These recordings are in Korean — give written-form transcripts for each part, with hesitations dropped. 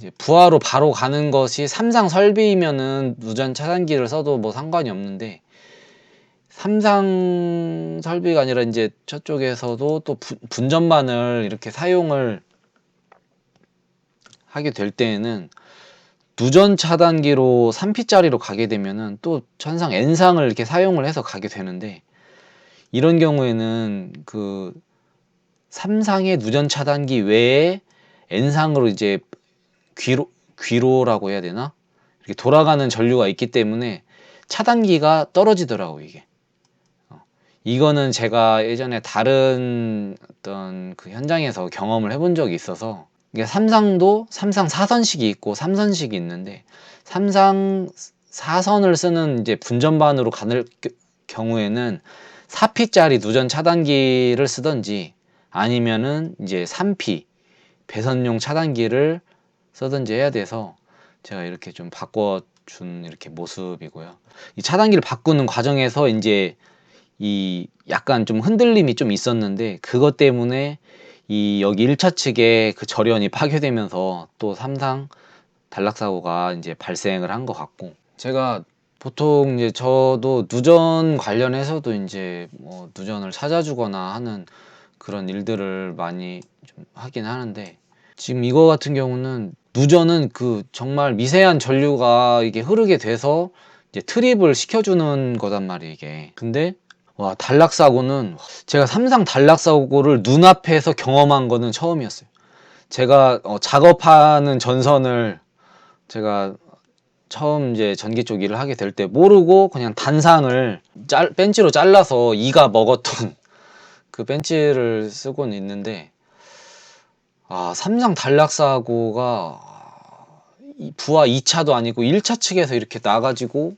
이제 부하로 바로 가는 것이 삼상 설비면은 누전 차단기를 써도 뭐 상관이 없는데, 삼상 설비가 아니라 이제 저쪽에서도 또 분전반을 이렇게 사용을 하게 될 때에는 누전 차단기로 3P짜리로 가게 되면은 또 천상 N상을 이렇게 사용을 해서 가게 되는데, 이런 경우에는 그 삼상의 누전 차단기 외에 N상으로 이제 귀로라고 해야 되나? 이렇게 돌아가는 전류가 있기 때문에 차단기가 떨어지더라고, 이게. 이거는 제가 예전에 다른 어떤 그 현장에서 경험을 해본 적이 있어서, 이게 삼상도 삼상 4선식이 있고 3선식이 있는데, 삼상 4선을 쓰는 이제 분전반으로 가는 경우에는 4P짜리 누전 차단기를 쓰던지, 아니면은 이제 3P 배선용 차단기를 쓰든지 해야 돼서 제가 이렇게 좀 바꿔준 이렇게 모습이고요. 이 차단기를 바꾸는 과정에서 이제 이 약간 좀 흔들림이 좀 있었는데, 그것 때문에 이 여기 1차 측에 그 절연이 파괴되면서 또 삼상 단락 사고가 이제 발생을 한 것 같고, 제가 보통 이제 저도 누전 관련해서도 이제 뭐 누전을 찾아주거나 하는 그런 일들을 많이 좀 하긴 하는데, 지금 이거 같은 경우는 누전은 그 정말 미세한 전류가 이게 흐르게 돼서 이제 트립을 시켜주는 거단 말이에요, 이게. 근데 와, 단락 사고는 제가 삼상 단락 사고를 눈앞에서 경험한 거는 처음이었어요. 제가 작업하는 전선을 제가 처음 이제 전기 쪽 일을 하게 될 때 모르고 그냥 단상을 벤치로 잘라서 이가 먹었던 그 벤치를 쓰고는 있는데, 삼상 단락 사고가 부하 2차도 아니고 1차 측에서 이렇게 나가지고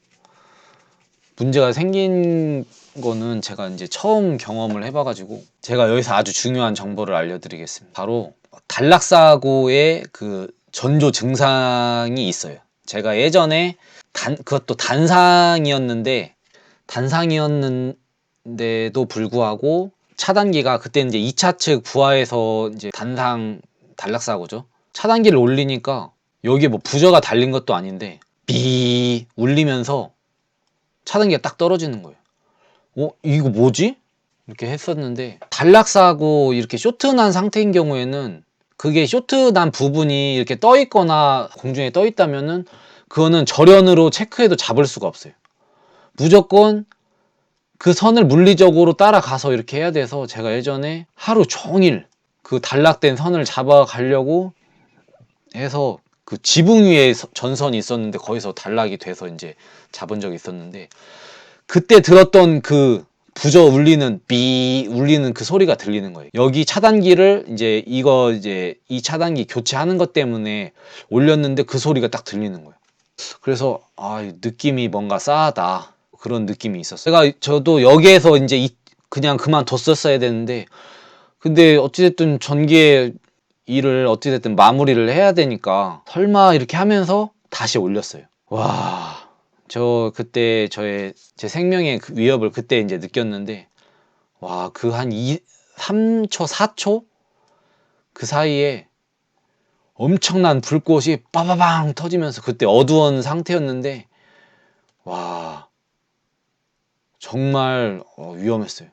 문제가 생긴 거는 제가 이제 처음 경험을 해봐가지고, 제가 여기서 아주 중요한 정보를 알려드리겠습니다. 바로 단락 사고의 그 전조 증상이 있어요. 제가 예전에 그것도 단상이었는데도 불구하고 차단기가 그때 이제 2차 측 부하에서 이제 단락 사고죠. 차단기를 올리니까 여기에 뭐 부저가 달린 것도 아닌데 삐 울리면서 차단기가 딱 떨어지는 거예요. 이거 뭐지? 이렇게 했었는데, 단락사고 이렇게 쇼트난 상태인 경우에는 그게 쇼트난 부분이 이렇게 떠 있거나 공중에 떠 있다면은 그거는 절연으로 체크해도 잡을 수가 없어요. 무조건 그 선을 물리적으로 따라가서 이렇게 해야 돼서, 제가 예전에 하루 종일 그 단락된 선을 잡아가려고 해서 그 지붕 위에 전선이 있었는데 거기서 단락이 돼서 이제 잡은 적이 있었는데, 그때 들었던 그 부저 울리는 삐 울리는 그 소리가 들리는 거예요. 여기 차단기를 이제 이 차단기 교체하는 것 때문에 올렸는데 그 소리가 딱 들리는 거예요. 그래서 느낌이 뭔가 싸하다, 그런 느낌이 있었어요. 저도 여기에서 이제 그냥 그만뒀었어야 되는데, 근데 어찌됐든 전기의 일을 어찌됐든 마무리를 해야 되니까 설마 이렇게 하면서 다시 올렸어요. 와, 저 그때 제 생명의 그 위협을 그때 이제 느꼈는데, 와, 그 한 3초, 4초? 그 사이에 엄청난 불꽃이 빠바방 터지면서, 그때 어두운 상태였는데, 와, 정말 위험했어요.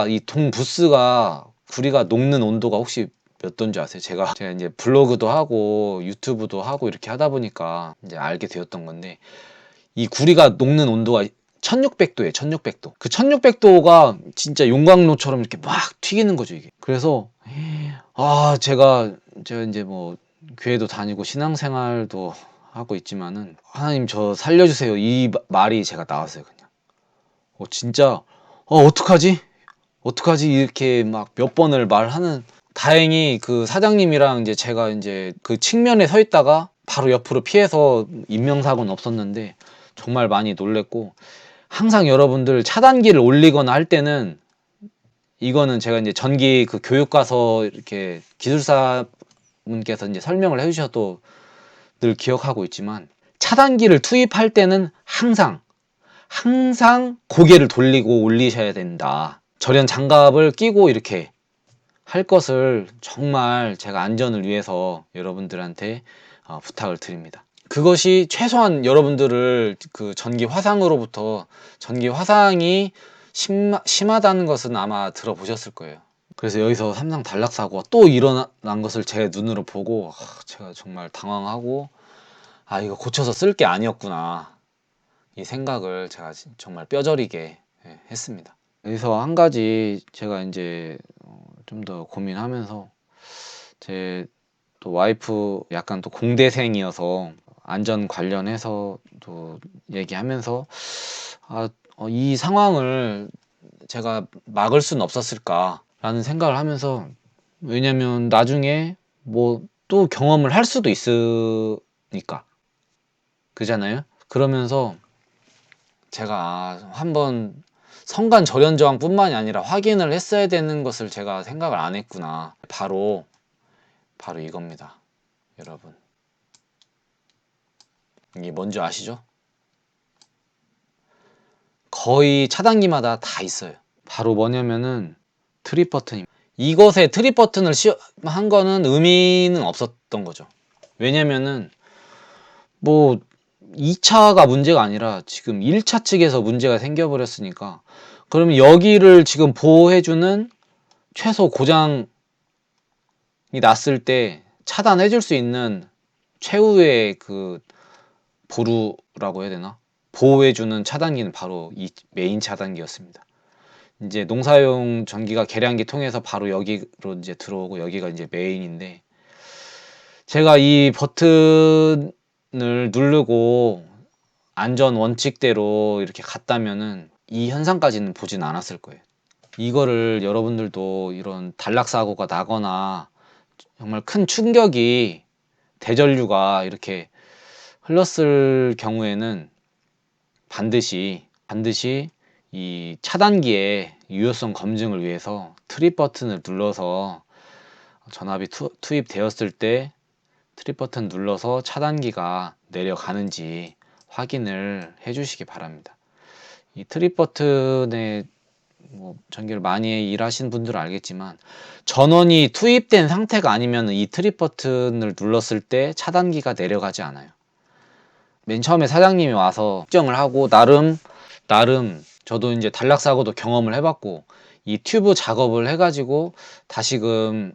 이 동부스가 구리가 녹는 온도가 혹시 몇 도인지 아세요? 제가 이제 블로그도 하고 유튜브도 하고 이렇게 하다 보니까 이제 알게 되었던 건데, 이 구리가 녹는 온도가 1600도예요. 1600도. 그 1600도가 진짜 용광로처럼 이렇게 막 튀기는 거죠, 이게. 그래서 제가 이제 뭐 교회도 다니고 신앙생활도 하고 있지만은, 하나님 저 살려주세요, 이 말이 제가 나왔어요. 그냥 진짜 어떡하지? 어떡하지? 이렇게 막 몇 번을 말하는, 다행히 그 사장님이랑 이제 제가 이제 그 측면에 서 있다가 바로 옆으로 피해서 인명사고는 없었는데, 정말 많이 놀랬고, 항상 여러분들 차단기를 올리거나 할 때는, 이거는 제가 이제 전기 그 교육 가서 이렇게 기술사분께서 이제 설명을 해주셔도 늘 기억하고 있지만, 차단기를 투입할 때는 항상 고개를 돌리고 올리셔야 된다. 절연 장갑을 끼고 이렇게 할 것을 정말 제가 안전을 위해서 여러분들한테 부탁을 드립니다. 그것이 최소한 여러분들을 그 전기 화상으로부터, 전기 화상이 심하다는 것은 아마 들어보셨을 거예요. 그래서 여기서 삼성 단락 사고가 또 일어난 것을 제 눈으로 보고 제가 정말 당황하고, 이거 고쳐서 쓸 게 아니었구나, 이 생각을 제가 정말 뼈저리게 했습니다. 여기서 한 가지 제가 이제 좀 더 고민하면서, 제 또 와이프 약간 또 공대생이어서 안전 관련해서 또 얘기하면서 이 상황을 제가 막을 수는 없었을까라는 생각을 하면서, 왜냐면 나중에 뭐 또 경험을 할 수도 있으니까, 그잖아요. 그러면서 제가 한번 성간 절연 저항뿐만이 아니라 확인을 했어야 되는 것을 제가 생각을 안 했구나. 바로 이겁니다, 여러분. 이게 뭔지 아시죠? 거의 차단기마다 다 있어요. 바로 뭐냐면은 트립 버튼입니다. 이것에 트립 버튼을 한 거는 의미는 없었던 거죠. 왜냐면은 뭐 2차가 문제가 아니라 지금 1차 측에서 문제가 생겨버렸으니까, 그러면 여기를 지금 보호해주는, 최소 고장이 났을 때 차단해줄 수 있는 최후의 그 보루라고 해야 되나? 보호해주는 차단기는 바로 이 메인 차단기였습니다. 이제 농사용 전기가 계량기 통해서 바로 여기로 이제 들어오고, 여기가 이제 메인인데, 제가 이 버튼을 누르고 안전 원칙대로 이렇게 갔다면은 이 현상까지는 보진 않았을 거예요. 이거를 여러분들도 이런 단락 사고가 나거나 정말 큰 충격이, 대전류가 이렇게 흘렀을 경우에는 반드시 이 차단기의 유효성 검증을 위해서 트립 버튼을 눌러서, 전압이 투입되었을 때 트립 버튼 눌러서 차단기가 내려가는지 확인을 해 주시기 바랍니다. 이 트립 버튼에 뭐 전기를 많이 일하신 분들은 알겠지만, 전원이 투입된 상태가 아니면 이 트립 버튼을 눌렀을 때 차단기가 내려가지 않아요. 맨 처음에 사장님이 와서 측정을 하고, 나름 저도 이제 단락 사고도 경험을 해봤고, 이 튜브 작업을 해가지고 다시금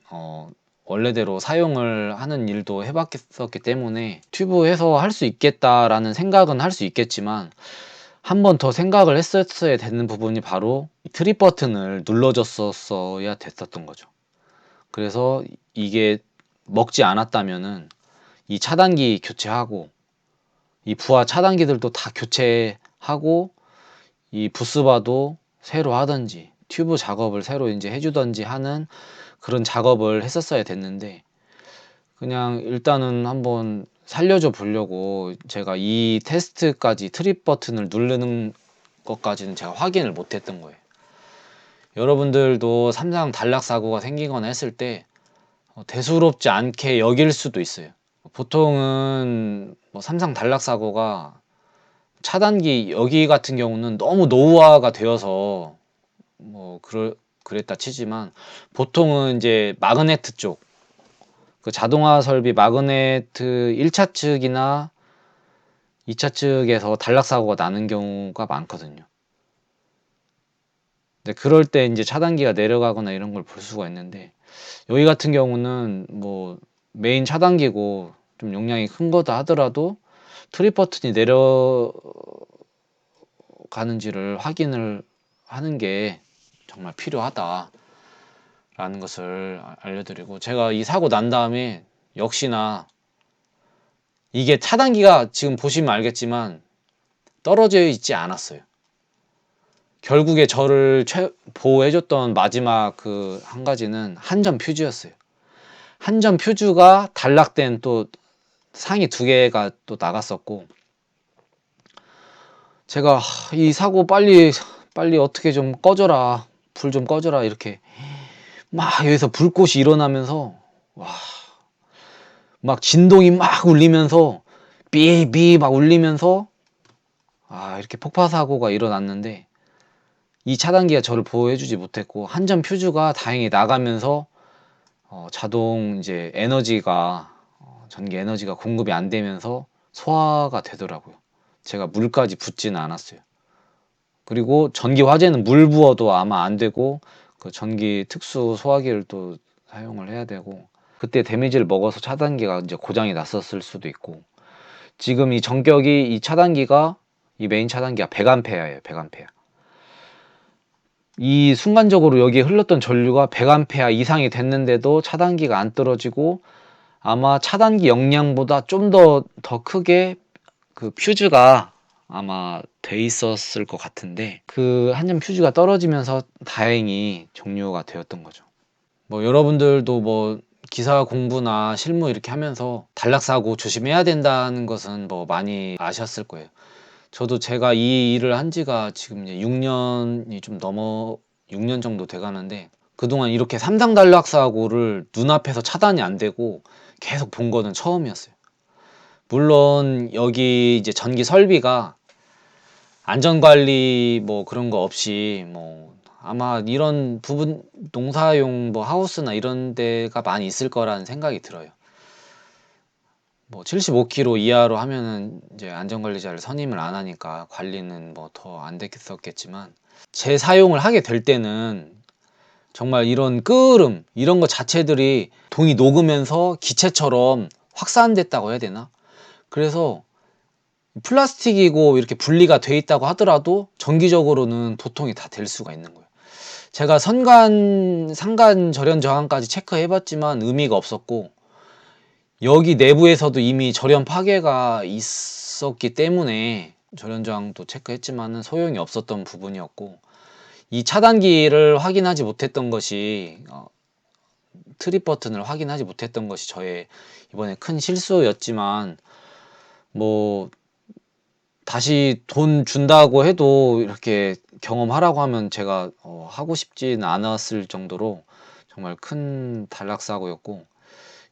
원래대로 사용을 하는 일도 해봤었기 때문에 튜브에서 할 수 있겠다라는 생각은 할 수 있겠지만, 한 번 더 생각을 했었어야 되는 부분이 바로 이 트립 버튼을 눌러줬었어야 됐었던 거죠. 그래서 이게 먹지 않았다면은 이 차단기 교체하고, 이 부하 차단기들도 다 교체하고, 이 부스바도 새로 하든지 튜브 작업을 새로 이제 해주든지 하는 그런 작업을 했었어야 됐는데, 그냥 일단은 한번 살려줘 보려고 제가 이 테스트까지, 트립 버튼을 누르는 것까지는 제가 확인을 못 했던 거예요. 여러분들도 삼상 단락 사고가 생기거나 했을 때 대수롭지 않게 여길 수도 있어요. 보통은 뭐 삼상 단락 사고가 차단기 여기 같은 경우는 너무 노후화가 되어서 뭐 그랬다 치지만, 보통은 이제 마그네트 쪽, 그 자동화 설비 마그네트 1차 측이나 2차 측에서 단락 사고가 나는 경우가 많거든요. 근데 그럴 때 이제 차단기가 내려가거나 이런 걸 볼 수가 있는데, 여기 같은 경우는 뭐 메인 차단기고 좀 용량이 큰 거다 하더라도 트립 버튼이 내려가는지를 확인을 하는 게 정말 필요하다라는 것을 알려드리고, 제가 이 사고 난 다음에 역시나 이게 차단기가 지금 보시면 알겠지만 떨어져 있지 않았어요. 결국에 저를 보호해줬던 마지막 그 한 가지는 한전 퓨즈였어요. 한전 퓨즈가 단락된 또 상이 2개가 또 나갔었고, 제가 이 사고 빨리 어떻게 좀 꺼져라, 불 좀 꺼져라, 이렇게 막 여기서 불꽃이 일어나면서, 막 진동이 막 울리면서, 삐삐 막 울리면서, 이렇게 폭파 사고가 일어났는데, 이 차단기가 저를 보호해주지 못했고, 한전 퓨즈가 다행히 나가면서 자동 이제 에너지가 전기 에너지가 공급이 안 되면서 소화가 되더라고요. 제가 물까지 붓지는 않았어요. 그리고 전기 화재는 물 부어도 아마 안 되고 그 전기 특수 소화기를 또 사용을 해야 되고 그때 데미지를 먹어서 차단기가 이제 고장이 났었을 수도 있고 지금 이 전격이 이 차단기가 이 메인 차단기가 100A예요. 100A. 이 순간적으로 여기에 흘렀던 전류가 100A 이상이 됐는데도 차단기가 안 떨어지고 아마 차단기 역량보다 좀 더 크게 그 퓨즈가 아마 돼 있었을 것 같은데 그 한 점 퓨즈가 떨어지면서 다행히 종료가 되었던 거죠. 뭐 여러분들도 뭐 기사 공부나 실무 이렇게 하면서 단락사고 조심해야 된다는 것은 뭐 많이 아셨을 거예요. 저도 제가 이 일을 한 지가 지금 이제 6년이 좀 넘어 6년 정도 돼 가는데 그동안 이렇게 3당 단락사고를 눈앞에서 차단이 안 되고 계속 본 거는 처음이었어요. 물론 여기 이제 전기 설비가 안전관리 뭐 그런 거 없이 뭐 아마 이런 부분 농사용 뭐 하우스나 이런 데가 많이 있을 거라는 생각이 들어요. 뭐 75kg 이하로 하면은 이제 안전관리자를 선임을 안 하니까 관리는 뭐 더 안 됐었겠지만 재사용을 하게 될 때는 정말 이런 끄름 이런 거 자체들이 동이 녹으면서 기체처럼 확산됐다고 해야 되나? 그래서 플라스틱이고 이렇게 분리가 돼 있다고 하더라도 정기적으로는 도통이 다 될 수가 있는 거예요. 제가 상간 절연 저항까지 체크해 봤지만 의미가 없었고 여기 내부에서도 이미 절연 파괴가 있었기 때문에 절연 저항도 체크했지만은 소용이 없었던 부분이었고 이 차단기를 확인하지 못했던 것이 트립 버튼을 확인하지 못했던 것이 저의 이번에 큰 실수였지만 뭐 다시 돈 준다고 해도 이렇게 경험하라고 하면 제가 하고 싶지는 않았을 정도로 정말 큰 단락사고였고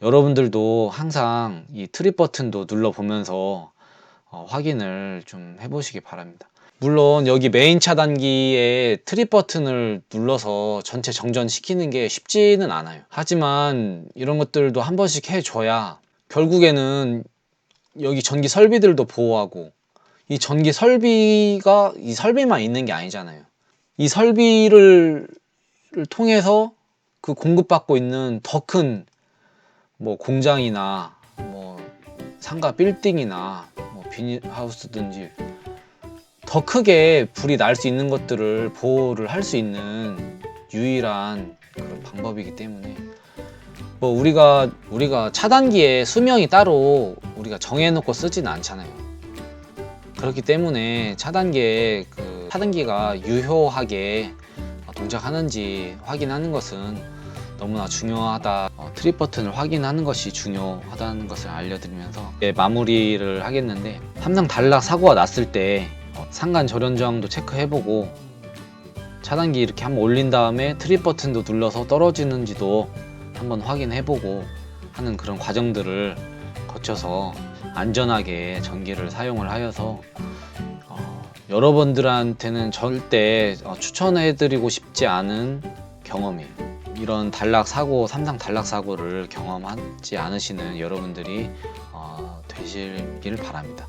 여러분들도 항상 이 트립 버튼도 눌러보면서 확인을 좀 해보시기 바랍니다. 물론 여기 메인 차단기에 트립 버튼을 눌러서 전체 정전시키는 게 쉽지는 않아요. 하지만 이런 것들도 한 번씩 해줘야 결국에는 여기 전기 설비들도 보호하고 이 전기 설비가 이 설비만 있는 게 아니잖아요. 이 설비를 통해서 그 공급받고 있는 더 큰 뭐 공장이나 뭐 상가 빌딩이나 뭐 비닐하우스든지 더 크게 불이 날 수 있는 것들을 보호를 할 수 있는 유일한 그런 방법이기 때문에 뭐 우리가 차단기에 수명이 따로 우리가 정해놓고 쓰지는 않잖아요. 그렇기 때문에 차단기가 유효하게 동작하는지 확인하는 것은 너무나 중요하다. 트립 버튼을 확인하는 것이 중요하다는 것을 알려드리면서 마무리를 하겠는데 삼성 단락 사고가 났을 때 상간 절연 저항도 체크해보고 차단기 이렇게 한번 올린 다음에 트립 버튼도 눌러서 떨어지는지도 한번 확인해보고 하는 그런 과정들을 거쳐서 안전하게 전기를 사용을 하여서 여러분들한테는 절대 추천해드리고 싶지 않은 경험이에요. 이런 단락 사고, 삼상 단락 사고를 경험하지 않으시는 여러분들이 되시길 바랍니다.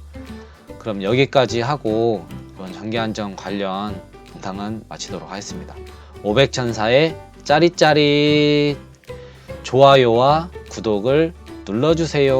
그럼 여기까지 하고 이번 전기안전 관련 영상은 마치도록 하겠습니다. 500천사의 짜릿짜릿 좋아요와 구독을 눌러주세요.